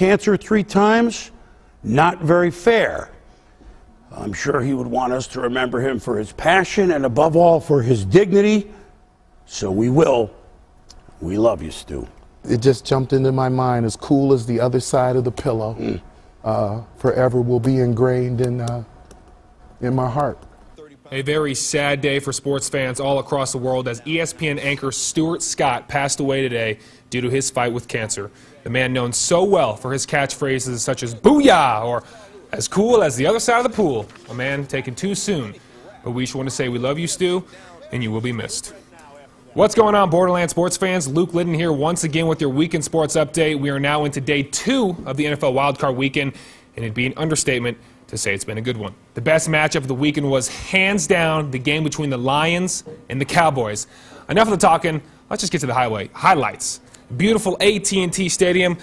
Cancer 3 times, not very fair. I'm sure he would want us to remember him for his passion and above all for his dignity. So we will. We love you, Stu. It just jumped into my mind, as cool as the other side of the pillow. Forever will be ingrained in my heart. A very sad day for sports fans all across the world as ESPN anchor Stuart Scott passed away today due to his fight with cancer. The man known so well for his catchphrases such as "Booyah" or "as cool as the other side of the pool." A man taken too soon. But we just want to say we love you, Stu, and you will be missed. What's going on, Borderland sports fans? Luke Liddon here once again with your weekend sports update. We are now into day 2 of the NFL wildcard weekend, and it'd be an understatement to say it's been a good one. The best matchup of the weekend was hands down the game between the Lions and the Cowboys. Enough of the talking. Let's just get to the highlights. Beautiful AT&T Stadium.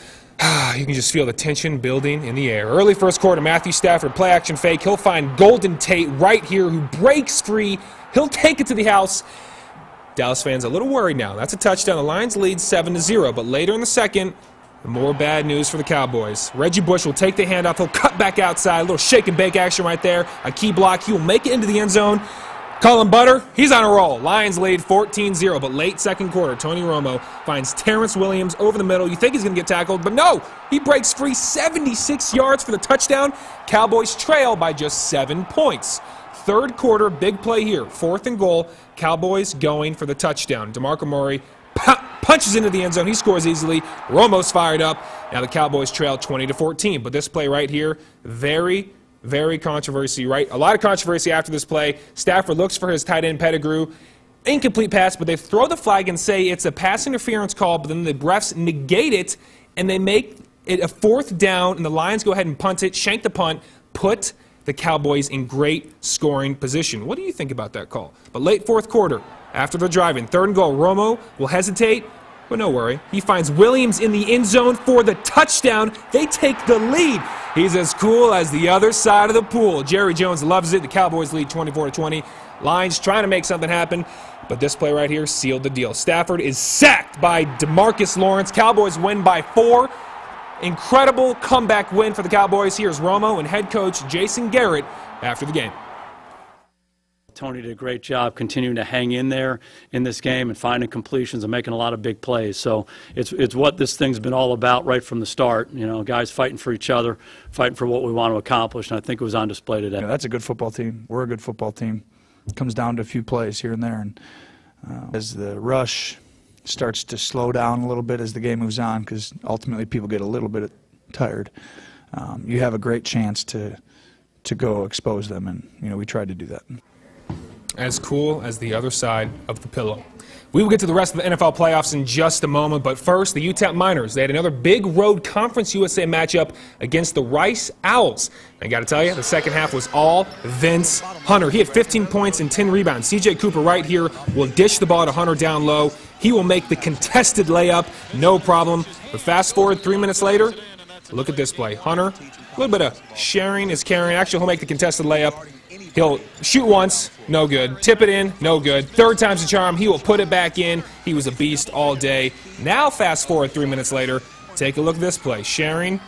You can just feel the tension building in the air. Early first quarter, Matthew Stafford, play action fake. He'll find Golden Tate right here who breaks free. He'll take it to the house. Dallas fans a little worried now. That's a touchdown. The Lions lead 7-0, but later in the second, more bad news for the Cowboys. Reggie Bush will take the handoff. He'll cut back outside. A little shake and bake action right there. A key block. He will make it into the end zone. Colin Butter, he's on a roll. Lions lead 14-0, but late second quarter, Tony Romo finds Terrence Williams over the middle. You think he's going to get tackled, but no. He breaks free 76 yards for the touchdown. Cowboys trail by just 7 points. Third quarter, big play here. 4th and goal. Cowboys going for the touchdown. DeMarco Murray punches into the end zone. He scores easily. Romo's fired up. Now the Cowboys trail 20-14. But this play right here, very controversy, right? A lot of controversy after this play. Stafford looks for his tight end Pettigrew. Incomplete pass, but they throw the flag and say it's a pass interference call, but then the refs negate it, and they make it a 4th down, and the Lions go ahead and punt it, shank the punt, put the Cowboys in great scoring position. What do you think about that call? But late 4th quarter, after the drive-in, 3rd and goal, Romo will hesitate, but no worry. He finds Williams in the end zone for the touchdown. They take the lead. He's as cool as the other side of the pool. Jerry Jones loves it. The Cowboys lead 24-20. Lions trying to make something happen, but this play right here sealed the deal. Stafford is sacked by DeMarcus Lawrence. Cowboys win by 4. Incredible comeback win for the Cowboys. Here's Romo and head coach Jason Garrett after the game. Tony did a great job continuing to hang in there in this game and finding completions and making a lot of big plays. So it's what this thing's been all about right from the start. You know, guys fighting for each other, fighting for what we want to accomplish, and I think it was on display today. Yeah, that's a good football team. We're a good football team. It comes down to a few plays here and there. And as the rush starts to slow down a little bit as the game moves on, because ultimately people get a little bit tired, you have a great chance to go expose them, and we tried to do that. As cool as the other side of the pillow. We will get to the rest of the NFL playoffs in just a moment, but first, the UTEP Miners. They had another big road Conference USA matchup against the Rice Owls. I got to tell you, the second half was all Vince Hunter. He had 15 points and 10 rebounds. CJ Cooper right here will dish the ball to Hunter down low. He will make the contested layup, no problem. But fast forward 3 minutes later, look at this play. Hunter, a little bit of sharing is carrying. Actually, he'll make the contested layup. He'll shoot once, no good. Tip it in, no good. 3rd time's the charm. He will put it back in. He was a beast all day. Now, fast forward 3 minutes later, take a look at this play. Sharing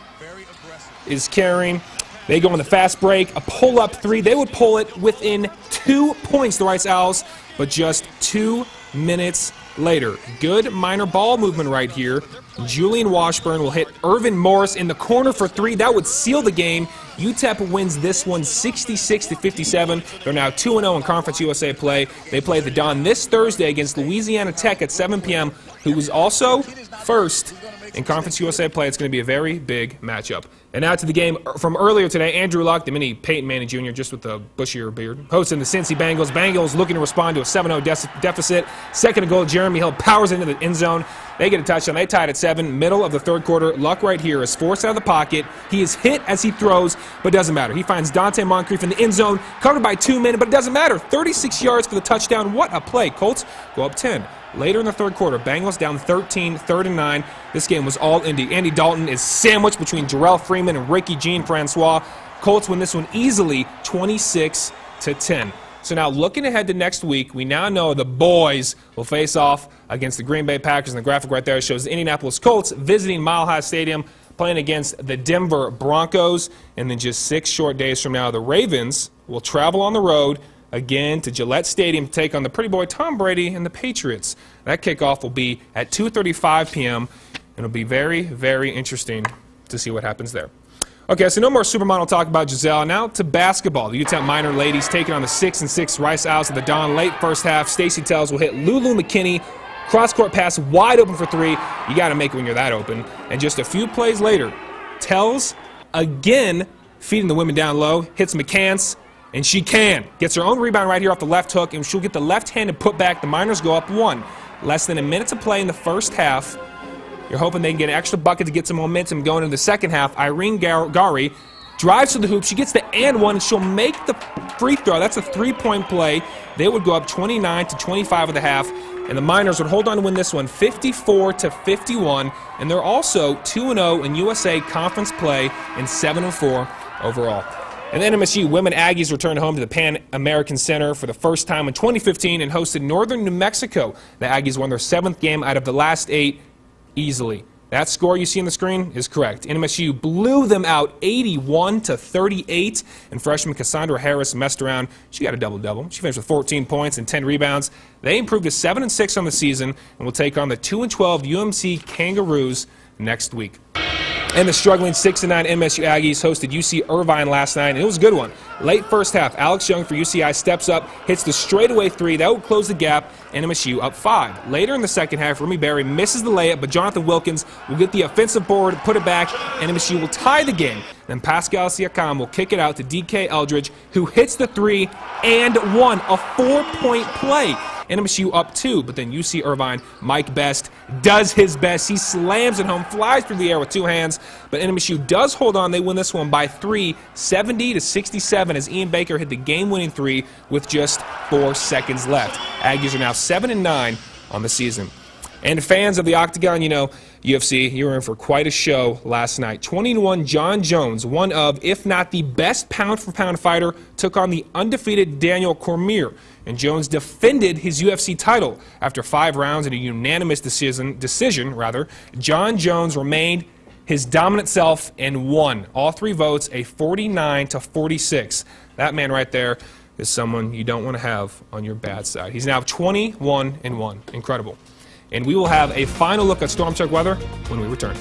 is carrying. They go on the fast break, a pull-up 3. They would pull it within 2 points, the Rice Owls, but just 2 minutes later. Good minor ball movement right here. Julian Washburn will hit Irvin Morris in the corner for 3. That would seal the game. UTEP wins this one 66-57. They're now 2-0 in Conference USA play. They play the Dawn this Thursday against Louisiana Tech at 7 p.m., who was also first in Conference USA play. It's going to be a very big matchup. And now to the game from earlier today. Andrew Luck, the mini Peyton Manning Jr., just with a bushier beard, hosting the Cincy Bengals. Bengals looking to respond to a 7-0 deficit. 2nd and goal, Jeremy Hill powers into the end zone. They get a touchdown. They tied at 7. Middle of the 3rd quarter. Luck right here is forced out of the pocket. He is hit as he throws, but doesn't matter. He finds Dante Moncrief in the end zone, covered by 2 men, but it doesn't matter. 36 yards for the touchdown. What a play. Colts go up 10. Later in the 3rd quarter, Bengals down 13, 3rd and 9. This game was all Indy. Andy Dalton is sandwiched between Jarrell Freeman and Ricky Jean-Francois. Colts win this one easily, 26-10. So now looking ahead to next week, we now know the boys will face off against the Green Bay Packers. And the graphic right there shows the Indianapolis Colts visiting Mile High Stadium. playing against the Denver Broncos. And then just 6 short days from now, the Ravens will travel on the road again to Gillette Stadium to take on the pretty boy Tom Brady and the Patriots. That kickoff will be at 2:35 p.m. It'll be very, very interesting to see what happens there. Okay, so no more supermodel talk about Giselle. Now to basketball. The UTEP minor ladies taking on the 6-6 Rice Owls at the Dawn late first half. Stacey Tells will hit Lulu McKinney. Cross-court pass wide open for 3. You got to make it when you're that open. And just a few plays later, Tells again feeding the women down low, hits McCants, and she gets her own rebound right here off the left hook, and she'll get the left-handed putback. The Miners go up 1. Less than a minute to play in the first half. You're hoping they can get an extra bucket to get some momentum going into the second half. Irene Gari drives to the hoop. She gets the and one, and she'll make the free throw. That's a 3-point play. They would go up 29-25 at the half, and the Miners would hold on to win this one 54-51, and they're also 2-0 in USA Conference play and 7-4 overall. And then MSU women Aggies returned home to the Pan American Center for the first time in 2015 and hosted Northern New Mexico. The Aggies won their 7th game out of the last 8 easily. That score you see on the screen is correct. MSU blew them out 81-38, and freshman Cassandra Harris messed around. She got a double-double. She finished with 14 points and 10 rebounds. They improved to 7-6 on the season and will take on the 2-12 UMC Kangaroos next week. And the struggling 6-9 MSU Aggies hosted UC Irvine last night, and it was a good one. Late first half, Alex Young for UCI steps up, hits the straightaway 3. That would close the gap, and MSU up 5. Later in the second half, Remy Berry misses the layup, but Jonathan Wilkins will get the offensive board, put it back, and MSU will tie the game. Then Pascal Siakam will kick it out to DK Eldridge, who hits the 3 and 1, a 4-point play. MSU up 2, but then UC Irvine, Mike Best, does his best. He slams it home, flies through the air with 2 hands, but MSU does hold on. They win this one by 3, 70-67, as Ian Baker hit the game-winning 3 with just 4 seconds left. Aggies are now 7-9 on the season. And fans of the Octagon, you know, UFC, you were in for quite a show last night. 20-1 John Jones, one of, if not the best pound-for-pound fighter, took on the undefeated Daniel Cormier. And Jones defended his UFC title after 5 rounds in a unanimous decision. John Jones remained his dominant self and won all 3 votes, a 49-46. That man right there is someone you don't want to have on your bad side. He's now 21-1. Incredible. And we will have a final look at Storm Check weather when we return.